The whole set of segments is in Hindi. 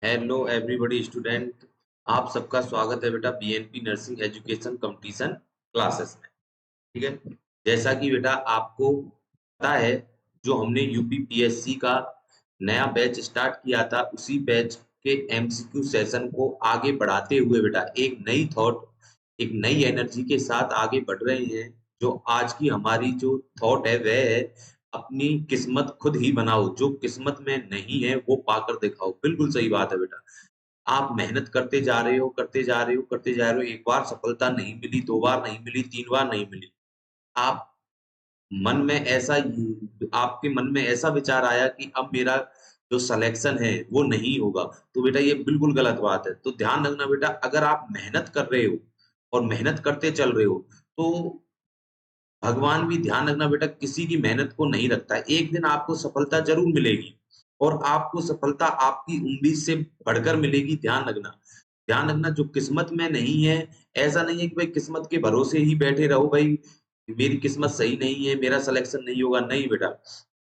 Hello everybody student. आप सबका स्वागत है बेटा BNP nursing education competition classes में। ठीक है, जैसा कि बेटा आपको पता है, जो हमने यूपी पीएससी का नया बैच स्टार्ट किया था, उसी बैच के एमसीक्यू सेशन को आगे बढ़ाते हुए बेटा एक नई थॉट, एक नई एनर्जी के साथ आगे बढ़ रहे हैं। जो आज की हमारी जो थॉट है वह है, अपनी किस्मत खुद ही बनाओ, जो किस्मत में नहीं है वो पाकर दिखाओ। बिल्कुल सही बात है बेटा। आप मेहनत करते जा रहे हो, करते जा रहे हो, करते जा रहे हो, एक बार सफलता नहीं मिली, दो बार नहीं मिली, तीन बार नहीं मिली, आप मन में ऐसा आपके मन में ऐसा विचार आया कि अब मेरा जो सिलेक्शन है वो नहीं होगा, तो बेटा ये बिल्कुल गलत बात है। तो ध्यान रखना बेटा, अगर आप मेहनत कर रहे हो और मेहनत करते चल रहे हो, तो भगवान भी, ध्यान रखना बेटा, किसी की मेहनत को नहीं रखता है। एक दिन आपको सफलता जरूर मिलेगी और आपको सफलता आपकी उम्मीद से बढ़कर मिलेगी। ध्यान रखना, ध्यान रखना, जो किस्मत में नहीं है, ऐसा नहीं है कि भाई किस्मत के भरोसे ही बैठे रहो, भाई मेरी किस्मत सही नहीं है, मेरा सिलेक्शन नहीं होगा। नहीं बेटा,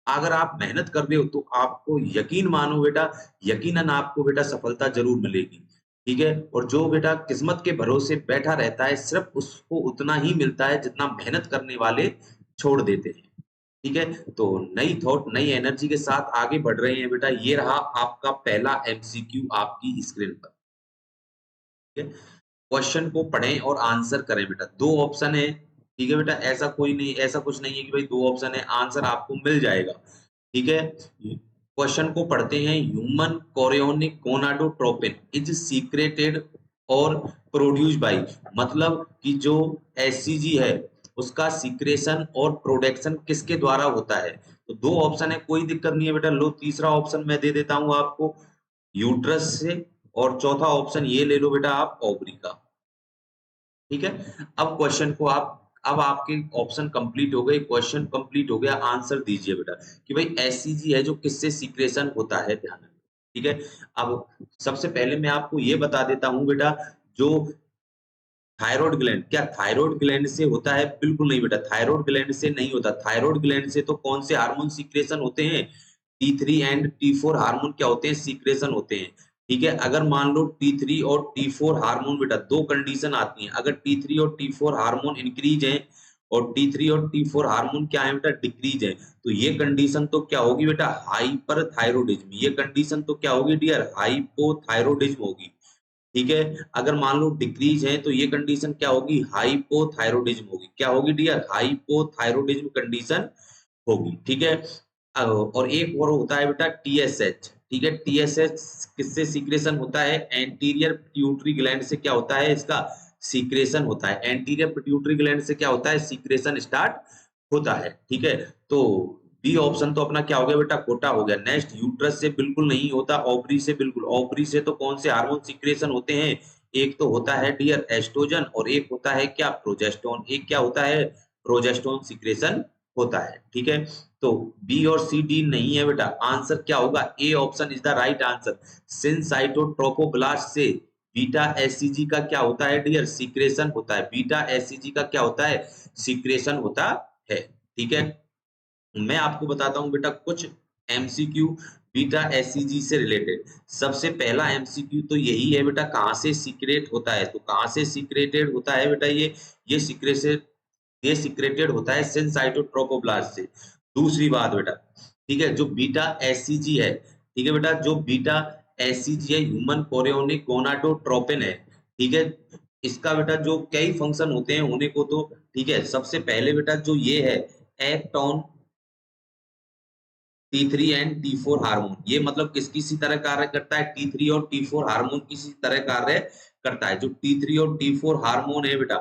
अगर आप मेहनत कर रहे हो तो आपको यकीन मानो बेटा, यकीनन आपको बेटा सफलता जरूर मिलेगी। ठीक है, और जो बेटा किस्मत के भरोसे बैठा रहता है, सिर्फ उसको उतना ही मिलता है जितना मेहनत करने वाले छोड़ देते हैं। ठीक है, तो नई थॉट, नई एनर्जी के साथ आगे बढ़ रहे हैं बेटा। ये रहा आपका पहला एमसीक्यू आपकी स्क्रीन पर। ठीक है, क्वेश्चन को पढ़ें और आंसर करें बेटा। दो ऑप्शन है, ठीक है बेटा, ऐसा कोई नहीं, ऐसा कुछ नहीं है कि भाई दो ऑप्शन है, आंसर आपको मिल जाएगा। ठीक है, क्वेश्चन को पढ़ते हैं। Human chorionic gonadotropin is secreted और प्रोड्यूस बाय, मतलब कि जो एससीजी है उसका सीक्रेशन और प्रोडक्शन किसके द्वारा होता है। तो दो ऑप्शन है, कोई दिक्कत नहीं है बेटा। लो, तीसरा ऑप्शन मैं दे देता हूं आपको, यूट्रस से, और चौथा ऑप्शन ये ले लो बेटा आप, ओवरी का। ठीक है, अब क्वेश्चन को आप, अब आपके ऑप्शन कंप्लीट हो गए, क्वेश्चन कंप्लीट हो गया, आंसर दीजिए बेटा कि भाई एससीजी है जो किससे सीक्रेशन होता है। ध्यान रखना। ठीक है, अब सबसे पहले मैं आपको ये बता देता हूं बेटा, जो थायराइड ग्लैंड, क्या थायराइड ग्लैंड से होता है? बिल्कुल नहीं बेटा, थायराइड ग्लैंड से नहीं होता। थायराइड ग्लैंड से तो कौन से हार्मोन सीक्रेशन होते हैं? T3 एंड T4 हार्मोन क्या होते हैं? सीक्रेशन होते हैं। ठीक है, अगर मान लो T3 और T4 हार्मोन, बेटा दो कंडीशन आती हैं, अगर T3 और T4 हार्मोन इंक्रीज है और T3 और T4 हार्मोन क्या है बेटा? डिक्रीज है, तो ये कंडीशन तो क्या होगी बेटा? हाइपरथायरॉयडिज्म। ये कंडीशन तो क्या होगी डियर? हाइपोथायरॉयडिज्म होगी। ठीक है, अगर मान लो डिक्रीज है तो ये कंडीशन क्या होगी? हाइपोथायरॉयडिज्म होगी। क्या होगी डियर? हाइपोथायरॉयडिज्म कंडीशन होगी। ठीक है, और एक और होता है बेटा टीएसएच। ठीक है, टीएसएच किससे सीक्रेशन होता है? एंटीरियर पिट्यूटरी ग्लैंड से क्या होता है? इसका सीक्रेशन होता है। एंटीरियर पिट्यूटरी ग्लैंड से क्या होता है? सीक्रेशन स्टार्ट होता है। ठीक है, तो बी ऑप्शन तो अपना क्या हो गया बेटा? खोटा हो गया। नेक्स्ट, यूट्रस से बिल्कुल नहीं होता, ओवरी से बिल्कुल। ओवरी से तो कौन से हार्मोन सीक्रेशन होते हैं? एक तो होता है डियर एस्ट्रोजन और एक होता है क्या? प्रोजेस्टेरोन। एक क्या होता है? प्रोजेस्टेरोन सीक्रेशन होता है। ठीक है, तो बी और सी डी नहीं है बेटा, आंसर क्या होगा? A option is the right answer. Syncytiotrophoblast से बीटा एससीजी का क्या होता है डियर? सीक्रेशन होता है। बीटा एससीजी का क्या होता है? सीक्रेशन होता है। ठीक है, मैं आपको बताता हूं बेटा कुछ एमसीक्यू बीटा एससीजी से रिलेटेड। सबसे पहला एमसीक्यू तो यही है बेटा, कहां से सीक्रेट होता है? तो कहां से सीक्रेटेड होता है बेटा? ये सीक्रेशन, ये सीक्रेटेड होता है सिनसाइटोट्रोपोब्लास्ट से। दूसरी बात बेटा, ठीक है, जो बीटा एससीजी है, ठीक है बेटा, जो बीटा एससीजी है, ह्यूमन कोरियोनिक गोनाडोट्रोपिन है। ठीक है, इसका बेटा जो कई फंक्शन होते हैं होने को, तो ठीक है, सबसे पहले बेटा जो ये है, act on T3 and T4 hormone, ये मतलब किसी तरह कार्य करता है? T3 और T4 हार्मोन किसी तरह कार्य करता है। जो T3 और T4 हार्मोन है बेटा,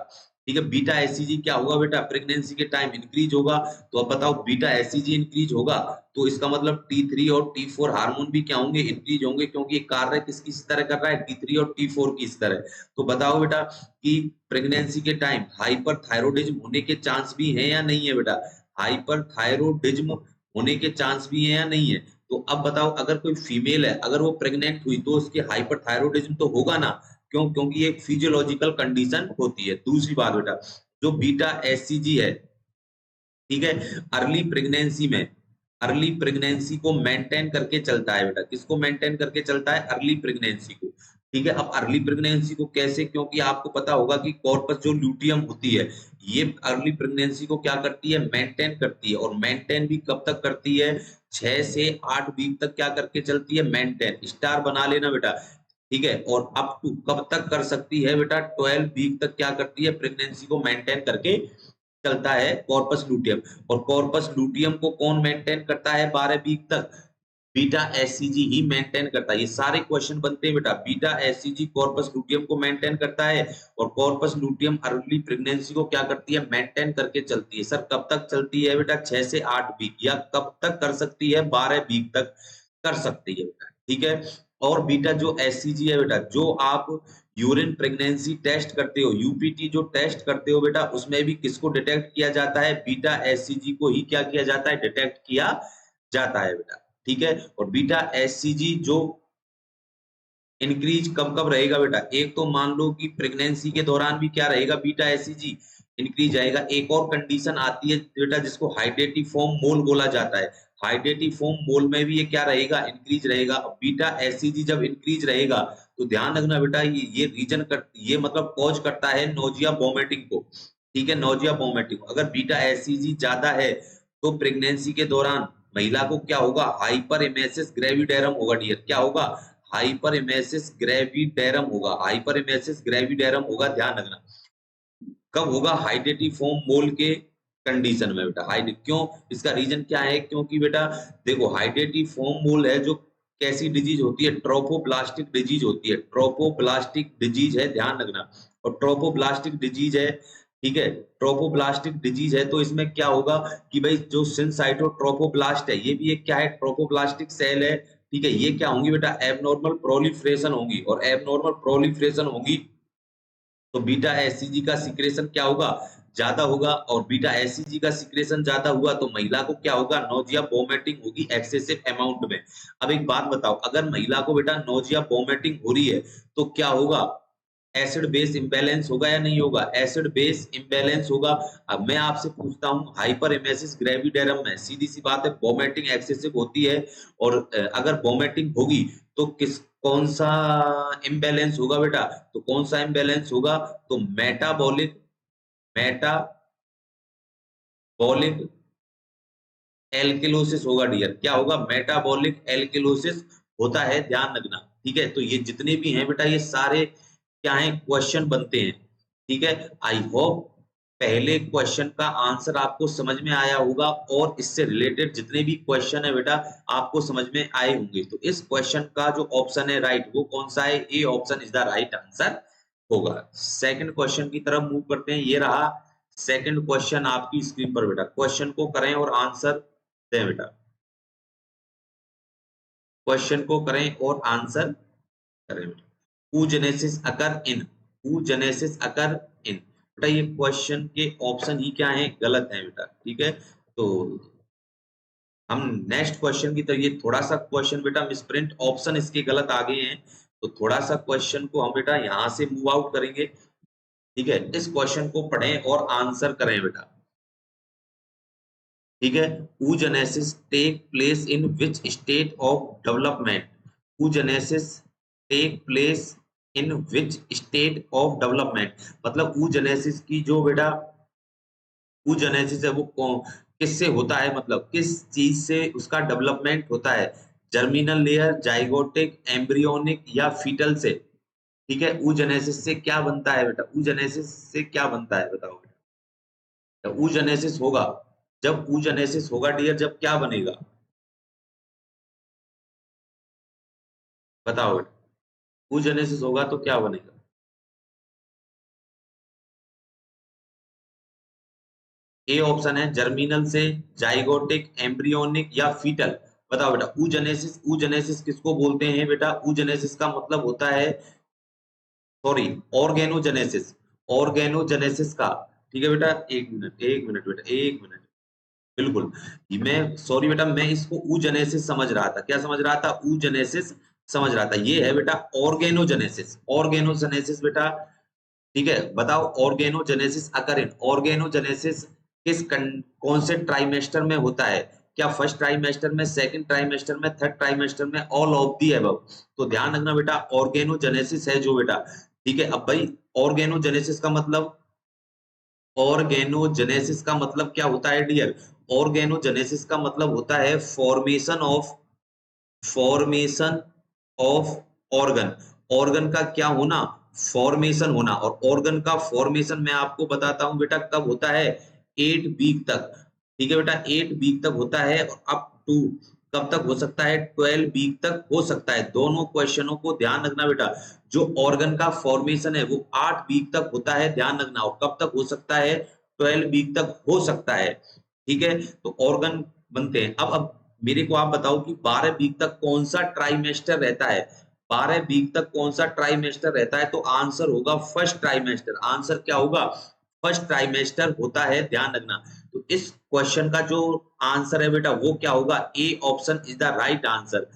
ठीक है, बीटा एससीजी क्या होगा बेटा? प्रेगनेंसी के टाइम इंक्रीज होगा। तो अब बताओ, बीटा एससीजी इंक्रीज होगा तो इसका मतलब T3 और T4 हार्मोन भी क्या होंगे? इंक्रीज होंगे, क्योंकि ये कार्य किसकी तरह कर रहा है? T3 और T4 की इस तरह। तो बताओ बेटा कि प्रेगनेंसी के टाइम हाइपरथायरॉयडिज्म होने के चांस भी है या नहीं है बेटा? हाइपरथायरॉयडिज्म होने के चांस भी है या नहीं है? तो अब बताओ, अगर कोई फीमेल है, अगर वो प्रेग्नेंट हुई तो उसके हाइपरथायरॉयडिज्म तो होगा ना? क्यों? क्योंकि ये एक फिजियोलॉजिकल कंडीशन होती है। दूसरी बात बेटा, जो बीटा एससीजी है, ठीक है, अर्ली प्रेगनेंसी में अर्ली प्रेगनेंसी को मेंटेन करके चलता है बेटा। किसको मेंटेन करके चलता है? अर्ली प्रेगनेंसी को। ठीक है, अब अर्ली प्रेगनेंसी को कैसे? क्योंकि आपको पता होगा कि कॉर्पस जो ल्यूटियम होती है ये अर्ली प्रेगनेंसी को क्या करती है? मेंटेन करती है। और मेंटेन भी कब तक करती है? 6 से 8 वीक तक क्या करके चलती है? मेंटेन। स्टार बना लेना बेटा। ठीक है, और अप टू कब तक कर सकती है बेटा? 12 वीक तक क्या करती है? प्रेगनेंसी को मेंटेन करके चलता है कॉर्पस लूटियम। और कॉर्पस लूटियम को कौन मेंटेन करता है 12 वीक तक? बीटा एससीजी ही मेंटेन करता है। ये सारे क्वेश्चन बनते हैं बेटा। बीटा एससीजी कॉर्पस लूटियम को मेंटेन करता है और कॉर्पस लूटियम अर्ली प्रेगनेंसी को क्या करती है? मेंटेन करके चलती है। सर कब तक चलती है बेटा? 6 से 8 वीक। या कब तक कर सकती है? 12 वीक तक कर सकती है बेटा। ठीक है, और बीटा जो एससीजी है बेटा, जो आप यूरिन प्रेगनेंसी टेस्ट करते हो, यूपीटी जो टेस्ट करते हो बेटा, उसमें भी किसको डिटेक्ट किया जाता है? बीटा एससीजी को ही क्या किया जाता है? डिटेक्ट किया जाता है बेटा। ठीक है, और बीटा एससीजी जो इंक्रीज कब कब रहेगा बेटा? एक तो मान लो कि प्रेगनेंसी के दौरान भी क्या रहेगा? बीटा एससीजी इंक्रीज आएगा। एक और कंडीशन आती है बेटा जिसको हाइड्रेटिफॉर्म मोल बोला जाता है। हाइड्रेटिफॉर्म मोल में भी ये क्या रहेगा? इंक्रीज रहेगा। बीटा एससीजी जब इंक्रीज रहेगा तो ध्यान रखना बेटा, ये रीजन कर, ये मतलब कॉज करता है नोजिया वोमिटिंग को। ठीक है, नोजिया वोमिटिंग। अगर बीटा एससीजी ज्यादा है तो प्रेगनेंसी के दौरान महिला को क्या होगा? हाइपर इमेसिस ग्रेविडेरम होगा डियर। क्या होगा? हाइपर इमेसिस ग्रेविडेरम होगा। हाइपर इमेसिस ग्रेविडेरम होगा, ध्यान रखना। कब होगा? हाइड्रेटिफॉर्म मोल के कंडीशन में बेटा। हाइड क्यों? इसका रीजन क्या है? क्योंकि बेटा देखो, हाइड्रेटिफॉर्म मोल है जो कैसी डिजीज होती है? ट्रोफोब्लास्टिक डिजीज होती है। ट्रोफोब्लास्टिक डिजीज है, ध्यान रखना। और ट्रोफोब्लास्टिक डिजीज है, ठीक है, ट्रोफोब्लास्टिक डिजीज है तो इसमें क्या होगा कि भाई जो सिनसाइटोट्रोफोब्लास्ट है, ये भी एक क्या है? ट्रोफोब्लास्टिक सेल है। ठीक है, ये क्या होंगी बेटा? एबनॉर्मल प्रोलिफरेशन होंगी। और एबनॉर्मल प्रोलिफरेशन होगी तो बीटा एससीजी का सिक्रेशन क्या होगा? ज्यादा होगा। और बीटा एससीजी का सिक्रेशन ज्यादा हुआ तो महिला को क्या होगा? नोजिया वोमिटिंग होगी एक्सेसिव अमाउंट में। अब एक बात बताओ, अगर महिला को बेटा नोजिया वोमिटिंग हो रही है तो क्या होगा? एसिड बेस इंबैलेंस होगा या नहीं होगा? एसिड बेस इंबैलेंस होगा। अब मैं आपसे पूछता हूं, हाइपर इमेसिस ग्रेविडेरम में सीधी सी बात है वोमिटिंग एक्सेसिव होती है। और अगर वोमिटिंग होगी तो कौन सा इम्बैलेंस होगा बेटा? तो कौन सा इम्बैलेंस होगा? तो मेटाबॉलिक एल्किलोसिस होगा डियर। क्या होगा? मेटाबॉलिक एल्किलोसिस होता है, ध्यान रखना। ठीक है, तो ये जितने भी हैं बेटा ये सारे क्या है? क्वेश्चन बनते हैं। ठीक है, आई होप पहले क्वेश्चन का आंसर आपको समझ में आया होगा और इससे रिलेटेड जितने भी क्वेश्चन है बेटा आपको समझ में आए होंगे। तो इस क्वेश्चन का जो ऑप्शन है राइट, वो कौन सा है? ए option is the right answer होगा। सेकंड क्वेश्चन की तरफ मूव करते हैं। ये रहा सेकंड क्वेश्चन आपकी स्क्रीन पर बेटा। क्वेश्चन को करें और आंसर दें बेटा। क्वेश्चन को करें और आंसर करें बेटा। oogenesis occur in, oogenesis occur in बेटा, ये क्वेश्चन के ऑप्शन ही क्या है? गलत है बेटा। ठीक है, तो हम नेक्स्ट क्वेश्चन की तरफ, ये थोड़ा सा क्वेश्चन बेटा मिसप्रिंट, ऑप्शन इसके गलत आ गए हैं तो थोड़ा सा क्वेश्चन को हम बेटा यहां से मूव आउट करेंगे। ठीक है, इस क्वेश्चन को पढ़ें और आंसर करें बेटा। ठीक है, oogenesis take place in which state of development? oogenesis take place in which state of development? मतलब oogenesis की जो बेटा oogenesis है वो किससे होता है? मतलब किस चीज से उसका डेवलपमेंट होता है? जर्मिनल लेयर, जाइगोटिक, एम्ब्रियोनिक या फीटल से? ठीक है, oogenesis से क्या बनता है बेटा? oogenesis से क्या बनता है बताओ बेटा? oogenesis होगा, जब oogenesis होगा डियर, जब क्या बनेगा बताओ बेटा? oogenesis होगा तो क्या बनेगा? ए ऑप्शन है जर्मिनल से, जाइगोटिक, एम्ब्रियोनिक या फीटल। बताओ बेटा, oogenesis, oogenesis किसको बोलते हैं बेटा? oogenesis का मतलब होता है, सॉरी, ऑर्गेनोजेनेसिस, ऑर्गेनोजेनेसिस का। ठीक है बेटा, एक मिनट बेटा, एक मिनट। बिल्कुल, मैं सॉरी बेटा, मैं इसको oogenesis समझ रहा था। क्या समझ रहा था? oogenesis समझ रहा था। ये है बेटा ऑर्गेनोजेनेसिस। ऑर्गेनोजेनेसिस बेटा, ठीक है, बताओ ऑर्गेनोजेनेसिस अकर इन, ऑर्गेनोजेनेसिस कौन से ट्राइमेस्टर में होता है? क्या फर्स्ट ट्राइमेस्टर में, सेकंड ट्राइमेस्टर में, थर्ड ट्राइमेस्टर में, ऑल ऑफ दी अबव। तो ध्यान रखना बेटा ऑर्गेनोजेनेसिस है जो बेटा, ठीक है। अब भाई ऑर्गेनोजेनेसिस का मतलब, ऑर्गेनोजेनेसिस का मतलब क्या होता है डियर? ऑर्गेनोजेनेसिस का मतलब होता है फॉर्मेशन ऑफ ऑर्गन। ऑर्गन का क्या होना? फॉर्मेशन होना। और ऑर्गन का फॉर्मेशन मैं आपको बताता हूं बेटा कब होता है? 8 वीक तक, ठीक है बेटा, 8 वीक तक होता है। और अप टू कब तक हो सकता है? 12 वीक तक हो सकता है। दोनों क्वेश्चनों को ध्यान रखना बेटा, जो ऑर्गन का फॉर्मेशन है वो 8 वीक तक होता है, ध्यान रखना। और कब तक हो सकता है? 12 वीक तक हो सकता है, ठीक है। तो ऑर्गन बनते हैं। अब मेरे को आप बताओ कि 12 वीक तक कौन सा ट्राइमेस्टर रहता है? 12 वीक तक कौन सा ट्राइमेस्टर रहता है? तो आंसर होगा फर्स्ट ट्राइमेस्टर। आंसर क्या होगा? फर्स्ट ट्राइमेस्टर होता है, ध्यान रखना। तो इस क्वेश्चन का जो आंसर है बेटा वो क्या होगा? A option is the right answer.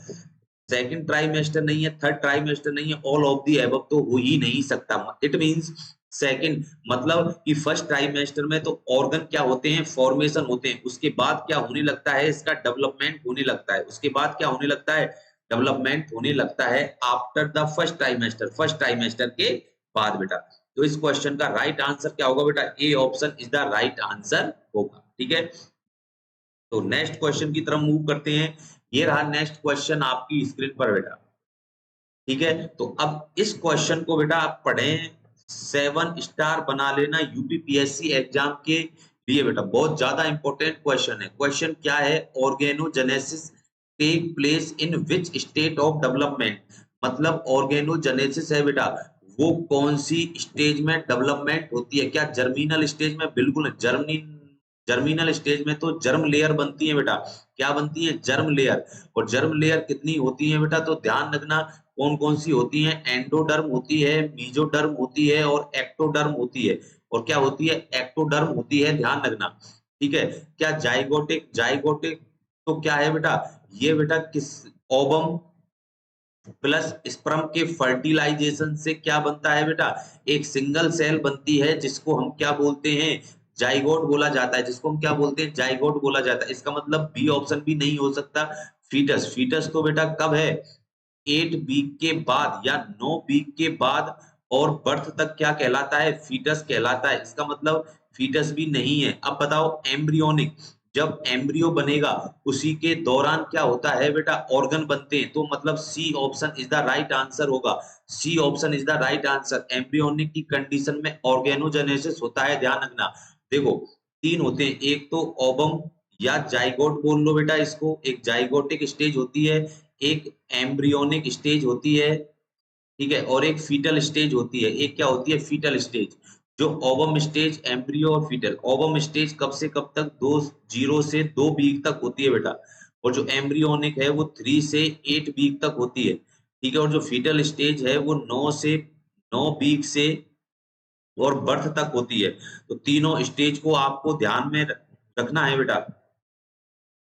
Second trimester नहीं है, थर्ड ट्राइमेस्टर नहीं है, ऑल ऑफ दी अबव तो हो ही नहीं सकता। इट मींस सेकंड, मतलब कि फर्स्ट ट्राइमेस्टर में तो ऑर्गन क्या होते हैं? फॉर्मेशन होते हैं। उसके बाद क्या होने लगता है? इसका डेवलपमेंट होने लगता है। उसके बाद क्या होने लगता है? डेवलपमेंट होने लगता है after the first trimester, first trimester के बाद बेटा। तो इस क्वेश्चन का राइट आंसर क्या होगा बेटा? ए option is the right answer होगा, ठीक है। तो नेक्स्ट क्वेश्चन की तरफ मूव करते हैं। ये रहा नेक्स्ट क्वेश्चन आपकी स्क्रीन पर बेटा, ठीक है। तो अब इस क्वेश्चन को बेटा आप पढ़ें, 7 स्टार बना लेना यूपीपीएससी एग्जाम के लिए बेटा, बहुत ज्यादा इंपॉर्टेंट क्वेश्चन है। क्वेश्चन क्या है? Organogenesis take place in which state of development. मतलब ऑर्गेनोजेनेसिस है बेटा, वो कौन सी स्टेज में डेवलपमेंट होती है? क्या जर्मिनल स्टेज में? बिल्कुल जर्मिनल स्टेज में तो जर्म लेयर बनती है बेटा। क्या बनती है? Germ layer. और जर्म लेयर कितनी होती है बेटा? तो ध्यान रखना कौन कौन सी होती है? एंडोडर्म होती है, मीजोडर्म होती है और एक्टोडर्म होती है। और क्या होती है? एक्टोडर्म होती है, ध्यान रखना, ठीक है। क्या जाइगोटिक? जाइगोटिक तो क्या है बेटा? ये बेटा किस, ओवम प्लस स्पर्म के फर्टिलाइजेशन से क्या बनता है बेटा? एक सिंगल सेल बनती है जिसको हम क्या बोलते हैं? जाइगोट बोला जाता है। जिसको हम क्या बोलते हैं? जाइगोट बोला जाता है। इसका मतलब बी ऑप्शन भी नहीं हो सकता। फीटस, फीटस तो बेटा कब है? 8 वीक के बाद या 9 वीक के बाद और बर्थ तक क्या कहलाता है? फीटस कहलाता है। इसका मतलब फीटस भी नहीं है। अब बताओ एम्ब्रियोनिक, जब एम्ब्रियो बनेगा उसी के दौरान क्या होता है बेटा? ऑर्गन बनते हैं। तो मतलब C option is the right answer होगा। C option is the right answer. Embryonic की कंडीशन में ऑर्गेनोजेनेसिस होता है, ध्यान रखना। देखो 3 होते हैं, एक तो ओवम या जाइगोट बोल लो बेटा इसको, एक जाइगोटिक स्टेज होती है, एक एम्ब्रियोनिक स्टेज होती है, ठीक है, और एक फीटल स्टेज होती है। एक क्या होती है? Foetal stage. जो ओवम स्टेज, एम्ब्रियो और फीटल। ओवम स्टेज कब से कब तक? 0 से 2 वीक तक होती है बेटा। और जो एम्ब्रियोनिक है वो 3 से 8 वीक तक होती है, ठीक है। और जो फीटल स्टेज है वो 9 वीक से और बर्थ तक होती है। तो तीनों स्टेज को आपको ध्यान में रखना है बेटा,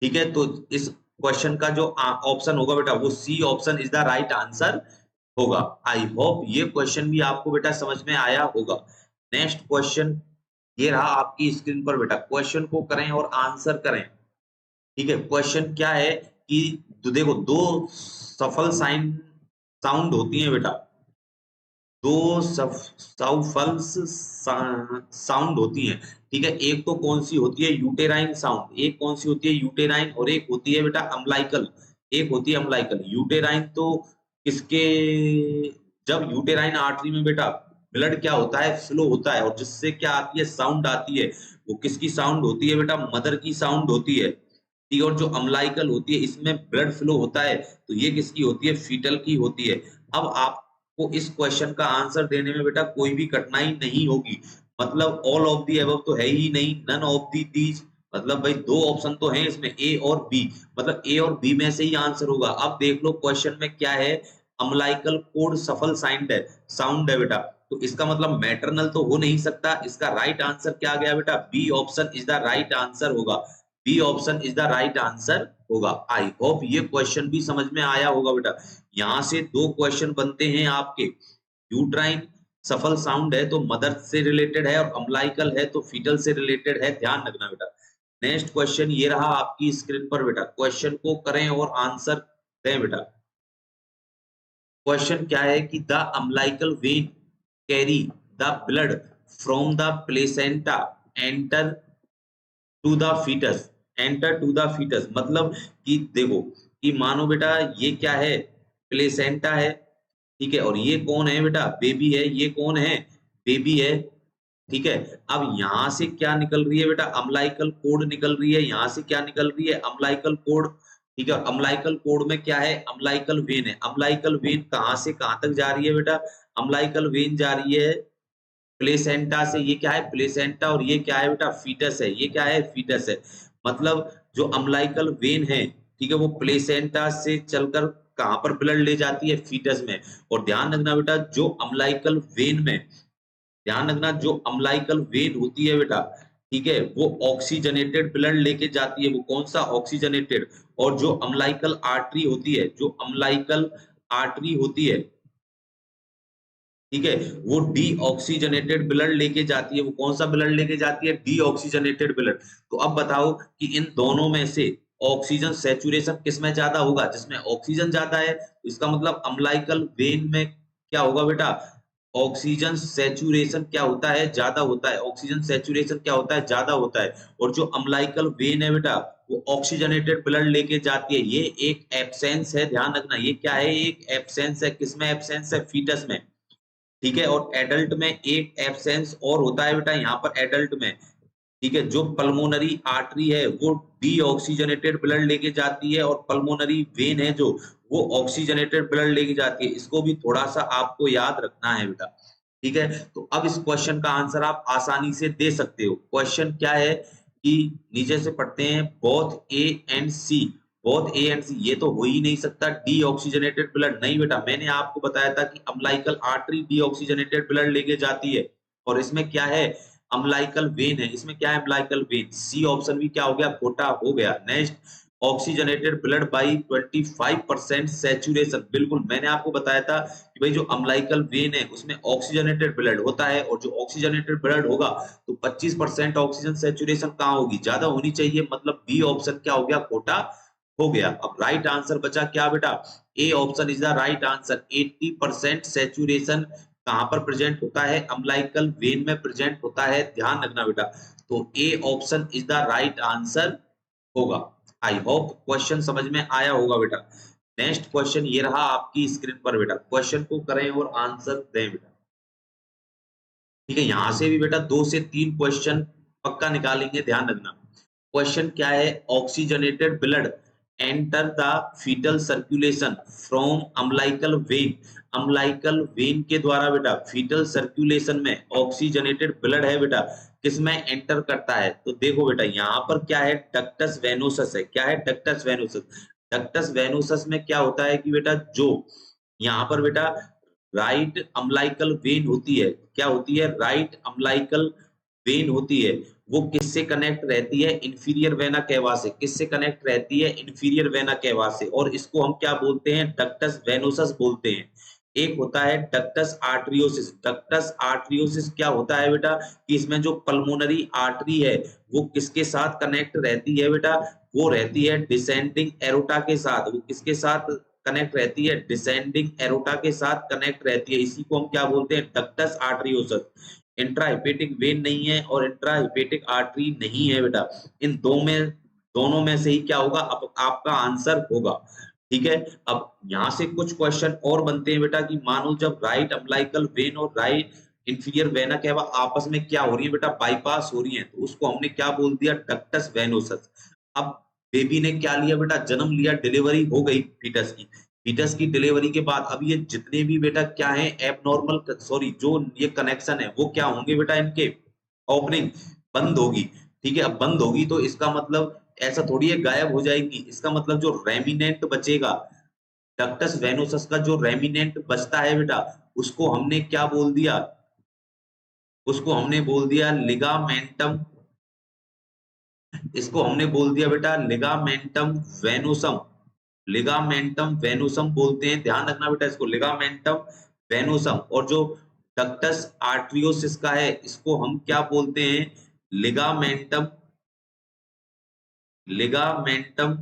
ठीक है। तो इस क्वेश्चन का जो ऑप्शन होगा बेटा वो C option is the right answer होगा। आई होप ये क्वेश्चन भी आपको बेटा समझ में आया होगा। नेक्स्ट क्वेश्चन ये रहा आपकी स्क्रीन पर बेटा। क्वेश्चन को करें और आंसर करें, ठीक है। क्वेश्चन क्या है कि तो देखो दो सफल साइन साउंड होती है बेटा, दो सफल्स साउंड होती हैं, ठीक है। एक तो कौन सी होती है? Uterine sound. एक कौन सी होती है? यूटेराइन। और एक होती है बेटा अम्लाइकल। एक होती है अम्लाइकल। यूटेराइन तो किसके, जब यूटेराइन आर्टरी में बेटा ब्लड क्या होता है? फ्लो होता है, और जिससे क्या आती है? साउंड आती है। वो किसकी साउंड होती है बेटा? मदर की साउंड होती है, ठीक है। और जो अम्लाइकल होती है इसमें ब्लड फ्लो होता है, तो ये किसकी होती है? फीटल की होती है। अब आपको इस क्वेश्चन का आंसर देने में बेटा कोई भी कठिनाई नहीं होगी। मतलब ऑल ऑफ दी अबव तो है ही नहीं, नन ऑफ दी दीज, मतलब भाई दो ऑप्शन तो हैं इसमें, ए और बी, मतलब ए और बी में से ही आंसर होगा। अब देख लो क्वेश्चन में क्या है? अम्लाइकल कोड सफल साउंड है बेटा। तो इसका मतलब मैटरनल तो हो नहीं सकता। इसका राइट आंसर क्या आ गया बेटा? B option is the right answer होगा। B option is the right answer होगा। आई होप ये क्वेश्चन भी समझ में आया होगा बेटा। यहां से 2 क्वेश्चन बनते हैं आपके। यूट्राइन सफल साउंड है तो मदर से रिलेटेड है, और अम्लाइकल है तो फीटल से रिलेटेड है, ध्यान रखना बेटा। नेक्स्ट क्वेश्चन ये रहा आपकी स्क्रीन पर बेटा, क्वेश्चन को करें और आंसर दें बेटा। क्वेश्चन क्या है कि the umbilical vein carry the blood from the placenta enter to the foetus, enter to the foetus मतलब कि देखो कि मानो बेटा ये क्या है, प्लेसेंटा है, ठीक है, और ये कौन है बेटा, बेबी है, ये कौन है, बेबी है, ठीक है। अब यहां से क्या निकल रही है बेटा, अम्बिलिकल कोड निकल रही है, यहां से क्या निकल रही है, अम्बिलिकल कोड, ठीक है। अम्बिलिकल कोड में क्या है, अम्बिलिकल वेन है, अम्बिलिकल वेन कहां से कहां तक जा रही है बेटा, अम्बिलिकल वेन जा रही है प्लेसेंटा से, ये क्या है प्लेसेंटा, और ये क्या है बेटा फीटस है, ये क्या है फीटस है। मतलब जो अम्बिलिकल वेन है, ठीक है, वो प्लेसेंटा से चलकर कहां पर ब्लड ले जाती है, फीटस में। और ध्यान रखना बेटा जो अम्बिलिकल वेन में, ध्यान रखना जो अम्बिलिकल वेन होती है बेटा, ठीक है, वो ऑक्सीजनेटेड ब्लड लेके जाती है, वो कौन सा ऑक्सीजनेटेड। और जो अम्बिलिकल आर्टरी होती है, जो अम्बिलिकल आर्टरी होती है, ठीक है, वो डीऑक्सीजनेटेड ब्लड लेके जाती है, वो कौन सा ब्लड लेके जाती है, डीऑक्सीजनेटेड ब्लड। तो अब बताओ कि इन दोनों में से ऑक्सीजन सैचुरेशन किसमें ज्यादा होगा, जिसमें ऑक्सीजन ज्यादा है, तो इसका मतलब अम्बिलिकल वेन में क्या होगा बेटा, ऑक्सीजन सैचुरेशन क्या होता है, ज्यादा होता है, ऑक्सीजन सैचुरेशन क्या होता है, ज्यादा होता है। और जो अम्बिलिकल वेन है बेटा, वो ऑक्सीजनेटेड ब्लड लेके जाती है, ये एक एब्सेंस है, ध्यान रखना ये क्या है, एक एब्सेंस है, किसमें एब्सेंस है, फीटस में, ठीक है। और एडल्ट में एक एब्सेंस और होता है बेटा, यहाँ पर एडल्ट में, ठीक है, जो पल्मोनरी आर्टरी है वो डीऑक्सीजनेटेड ब्लड लेके जाती है, और पल्मोनरी वेन है जो, वो ऑक्सीजनेटेड ब्लड लेके जाती है। इसको भी थोड़ा सा आपको याद रखना है बेटा, ठीक है। तो अब इस क्वेश्चन का आंसर आप आसानी से दे सकते हो। क्वेश्चन क्या है कि नीचे से पढ़ते हैं, both A and C, both A and C, ये तो हो ही नहीं सकता डीऑक्सीजनेटेड ब्लड, नहीं बेटा, मैंने आपको बताया था कि अम्बिलिकल आर्टरी डीऑक्सीजनेटेड ब्लड लेके जाती है। और इसमें क्या है, अम्बिलिकल वेन है, इसमें क्या है, अम्बिलिकल वेन, सी ऑप्शन भी क्या हो गया, खोटा हो गया। Next, oxygenated blood by 25% saturation, बिल्कुल मैंने आपको बताया था कि भाई जो अम्बिलिकल वेन है उसमें ऑक्सीजनेटेड ब्लड होता है, और जो ऑक्सीजनेटेड ब्लड होगा तो 25% ऑक्सीजन सैचुरेशन कहाँ होगी, ज्यादा होनी चाहिए, मतलब बी ऑप्शन क्या हो गया, खोटा हो गया। अब राइट आंसर बचा क्या बेटा, ए option is the right answer. 80% saturation कहां पर प्रेजेंट होता है, अम्बिलिकल वेन में प्रेजेंट होता है, ध्यान रखना बेटा। तो A option is the right answer होगा। आई होप क्वेश्चन समझ में आया होगा बेटा। नेक्स्ट क्वेश्चन ये रहा आपकी स्क्रीन पर बेटा, क्वेश्चन को करें और आंसर दें बेटा, ठीक है। यहां से भी बेटा 2 से 3 क्वेश्चन पक्का निकालेंगे, ध्यान रखना। क्वेश्चन क्या है, oxygenated blood enter the foetal circulation from umbilical vein, umbilical vein के द्वारा बेटा फीटल सर्कुलेशन में ऑक्सीजनेटेड ब्लड है बेटा, किसमें एंटर करता है। तो देखो बेटा यहाँ पर क्या है, डक्टस वेनोसस है, क्या है, डक्टस वेनोसस। डक्टस वेनोसस में क्या होता है कि बेटा जो यहाँ पर बेटा राइट अम्बिलिकल वेन होती है, क्या होती है, राइट अम्बिलिकल वेन होती है, वो किससे कनेक्ट रहती है, इंफीरियर वेना केवा से, किससे कनेक्ट रहती है, इंफीरियर वेना केवा से, और इसको हम क्या बोलते हैं, डक्टस वेनोसस बोलते हैं। एक होता है डक्टस आर्टरियोसिस, डक्टस आर्टरियोसिस क्या होता है बेटा, कि इसमें जो पल्मोनरी आर्टरी है वो किसके साथ कनेक्ट रहती है बेटा, वो रहती है डिसेंडिंग एरोटा के साथ, वो किसके साथ कनेक्ट रहती है, डिसेंडिंग एरोटा के साथ कनेक्ट रहती है, इसी को हम क्या बोलते हैं, डक्टस आर्टरियोसस। इंट्राहिपेटिक वेन नहीं है और इंट्राहिपेटिक आर्टरी नहीं है बेटा, इन दोनों में से ही क्या होगा, आपका आंसर होगा, ठीक है। अब यहां से कुछ क्वेश्चन और बनते हैं बेटा, कि मानो जब राइट अम्बिलिकल वेन और राइट इंफीरियर वेना केवा आपस में क्या हो रही है बेटा, बाईपास हो रही है, तो उसको हमने क्या बोल दिया, डक्टस वेनोसस। अब बेबी ने क्या लिया बेटा, जन्म लिया, डिलीवरी हो गई फीटस की, फीटस की डिलीवरी के बाद अब ये जितने भी बेटा क्या है एबनॉर्मल, सॉरी जो ये कनेक्शन है वो क्या होंगे बेटा, इनके ओपनिंग बंद होगी, ठीक है। अब बंद होगी तो इसका मतलब ऐसा थोड़ी है गायब हो जाएगी, इसका मतलब जो रेमिनेंट बचेगा, डक्टस वेनोसस का जो रेमिनेंट बचता है बेटा, उसको हमने क्या बोल दिया, उसको हमने बोल दिया लिगामेंटम, इसको हमने बोल दिया बेटा लिगामेंटम वेनोसम, लिगामेंटम वेनोसम बोलते हैं, ध्यान रखना बेटा इसको, लिगामेंटम वेनोसम। और जो डक्टस आर्टरियोसिस का है इसको हम क्या बोलते हैं, लिगामेंटम लिगामेंटम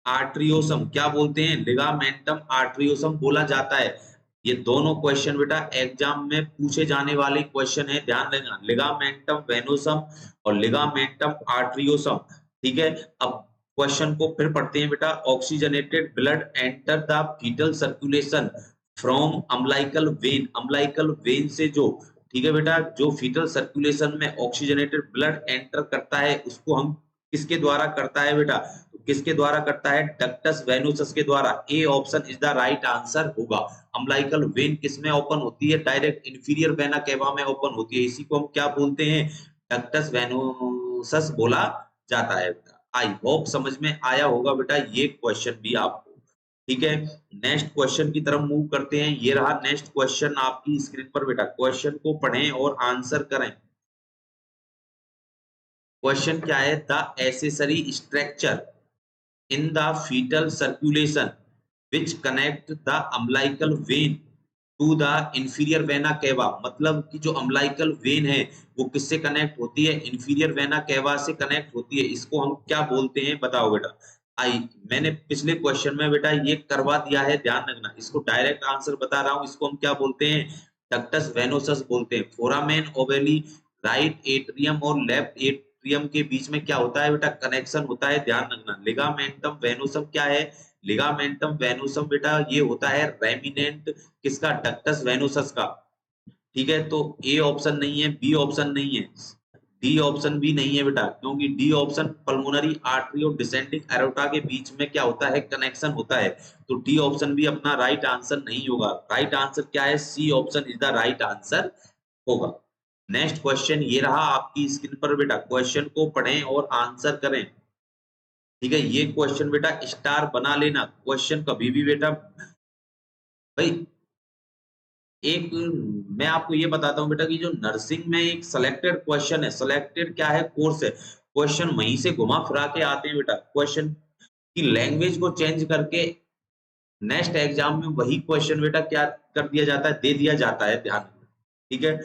आर्ट्रियोसम, क्या बोलते हैं? लिगामेंटम आर्ट्रियोसम बोला जाता है। ये दोनों क्वेश्चन बेटा एग्जाम में पूछे जाने वाले क्वेश्चन है, ध्यान देना। लिगामेंटम वेनोसम और लिगामेंटम आर्ट्रियोसम। ठीक है, अब क्वेश्चन को फिर पढ़ते हैं बेटा। Oxygenated blood enter the foetal circulation from umbilical vein. Umbilical vein से जो, ठीक है बेटा, जो फीटल सर्कुलेशन में ऑक्सीजनेटेड ब्लड एंटर करता है उसको हम किसके द्वारा करता है बेटा? किसके द्वारा करता है? डक्टस वेनोसस के द्वारा। ए option is the right answer होगा। अम्बिलिकल वेन किसमें ओपन होती है? डायरेक्ट इन्फीरियर वेना केवा में ओपन होती है। इसी को हम क्या बोलते हैं? डक्टस वेनोसस बोला जाता है। आई होप समझ में आया होगा बेटा ये क्वेश्चन भी आपको। ठीक है, नेक्स्ट क्वेश्चन की तरफ मूव करते हैं। ये रहा नेक्स्ट क्वेश्चन आपकी स्क्रीन पर बेटा। क्वेश्चन को पढ़ें और आंसर करें। क्वेश्चन क्या है? The accessory structure in the fetal circulation which connect the umbilical vein to the inferior vena cava। मतलब कि जो umbilical vein है वो किससे कनेक्ट होती है? inferior vena cava से कनेक्ट होती है। इसको हम क्या बोलते हैं बताओ बेटा? आई मैंने पिछले क्वेश्चन में बेटा ये करवा दिया है, ध्यान रखना। इसको डायरेक्ट आंसर बता रहा हूं। इसको हम क्या बोलते हैं? डक्टस वेनोसस बोलते हैं। फोरामेन ओवेली राइट एट्रियम और लेफ्ट एट्रियम के बीच में क्या होता है बेटा? कनेक्शन होता है, ध्यान रखना। लिगामेंटम वेनोसम क्या है? लिगामेंटम वेनोसम बेटा ये होता है रेमिनेंट किसका? डक्टस वेनोसस का। ठीक है, तो ए ऑप्शन नहीं है, बी ऑप्शन नहीं है, डी ऑप्शन भी नहीं है बेटा, क्योंकि डी ऑप्शन पल्मोनरी आर्टरी और डिसेंडिंग एरोटा के बीच में क्या होता है? कनेक्शन होता है। तो डी ऑप्शन भी अपना राइट आंसर नहीं होगा। राइट आंसर क्या है? C option is the right answer होगा। नेक्स्ट क्वेश्चन ये रहा आपकी स्क्रीन पर बेटा। क्वेश्चन को पढ़ें और आंसर करें। ठीक है, ये क्वेश्चन बेटा स्टार बना लेना। क्वेश्चन कभी भी बेटा भाई, एक मैं आपको ये बताता हूँ बेटा कि जो नर्सिंग में एक सिलेक्टेड क्वेश्चन है, सिलेक्टेड क्या है? कोर्स है। क्वेश्चन वहीं से घुमा फिरा के आते हैं बेटा। क्वेश्चन की लैंग्वेज को चेंज करके नेक्स्ट एग्जाम में वही क्वेश्चन बेटा क्या कर दिया जाता है? दे दिया जाता है, ध्यान। ठीक है,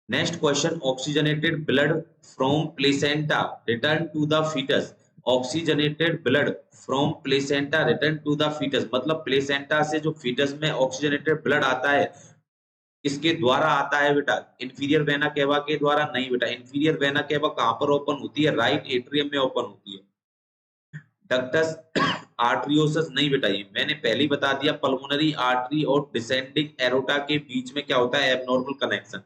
next question. Oxygenated blood from placenta return to the foetus. Oxygenated blood from placenta return to the foetus, मतलब प्लेसेंटा से जो फीटस में ऑक्सीजनेटेड ब्लड आता है किसके द्वारा आता है बेटा? इंफीरियर वेना केवा के द्वारा नहीं बेटा। इंफीरियर वेना केवा कहां पर ओपन होती है? राइट एट्रियम में ओपन होती है। डक्टस आर्टरियोसस नहीं बेटा, ये मैंने पहले ही बता दिया। पल्मोनरी आर्टरी और डिसेंडिंग एरोटा के बीच में क्या होता है? Abnormal connection.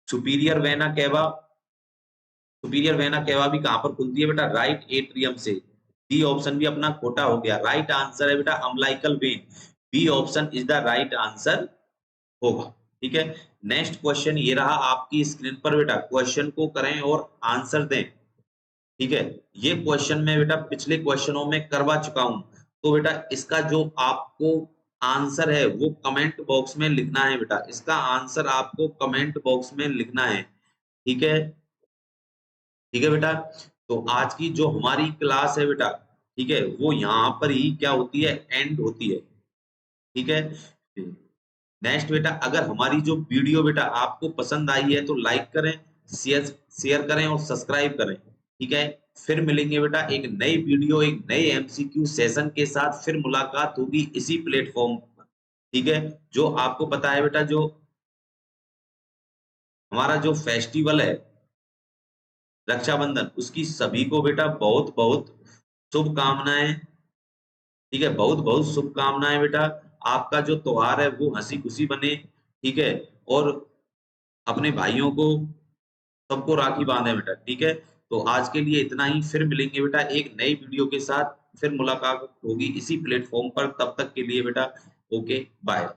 Superior vena cava, superior vena cava भी कहां पर खुलती है बेटा? राइट एट्रियम से। डी ऑप्शन भी अपना खोटा हो गया। राइट आंसर है बेटा umbilical vein. B option is the right answer होगा। ठीक है, नेक्स्ट क्वेश्चन ये रहा आपकी स्क्रीन पर बेटा। क्वेश्चन को करें और आंसर दें। ठीक है, ये क्वेश्चन में बेटा पिछले क्वेश्चनों में करवा चुका हूं। तो बेटा इसका जो आपको आंसर है वो कमेंट बॉक्स में लिखना है बेटा। इसका आंसर आपको कमेंट बॉक्स में लिखना है। ठीक है, ठीक है बेटा। तो आज की जो हमारी क्लास है बेटा, ठीक है, वो यहाँ पर ही क्या होती है? एंड होती है। ठीक है, नेक्स्ट बेटा, अगर हमारी जो वीडियो बेटा आपको पसंद आई है तो लाइक करें, शेयर शेयर करें और सब्सक्राइब करें। ठीक है, फिर मिलेंगे बेटा एक नई वीडियो, एक नए एमसीक्यू सेशन के साथ। फिर मुलाकात होगी इसी प्लेटफॉर्म पर। ठीक है, जो आपको पता है बेटा, जो हमारा जो फेस्टिवल है रक्षाबंधन, उसकी सभी को बेटा बहुत बहुत शुभकामनाएं। ठीक है, बहुत बहुत शुभकामनाएं बेटा। आपका जो त्योहार है वो हंसी खुशी बने। ठीक है, और अपने भाइयों को सबको राखी बांधे बेटा। ठीक है, तो आज के लिए इतना ही। फिर मिलेंगे बेटा एक नई वीडियो के साथ। फिर मुलाकात होगी इसी प्लेटफॉर्म पर। तब तक के लिए बेटा ओके बाय।